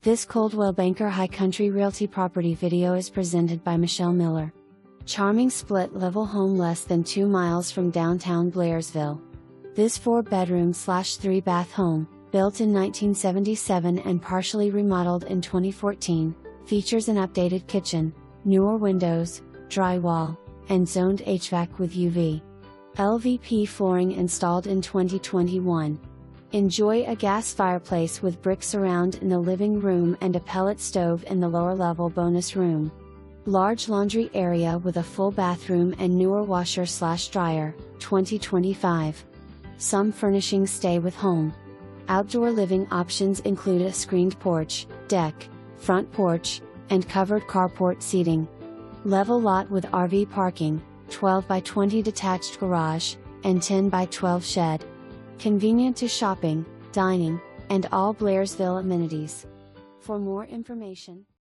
This Coldwell Banker High Country Realty property video is presented by Michelle Miller. Charming split-level home less than 2 miles from downtown Blairsville. This 4-bedroom/3-bath home, built in 1977 and partially remodeled in 2014, features an updated kitchen, newer windows, drywall, and zoned HVAC with UV. LVP flooring installed in 2021. Enjoy a gas fireplace with brick surround in the living room and a pellet stove in the lower level bonus room. Large laundry area with a full bathroom and newer washer/dryer, 2025. Some furnishings stay with home. Outdoor living options include a screened porch, deck, front porch, and covered carport seating. Level lot with RV parking, 12 by 20 detached garage, and 10 by 12 shed. Convenient to shopping, dining, and all Blairsville amenities. For more information,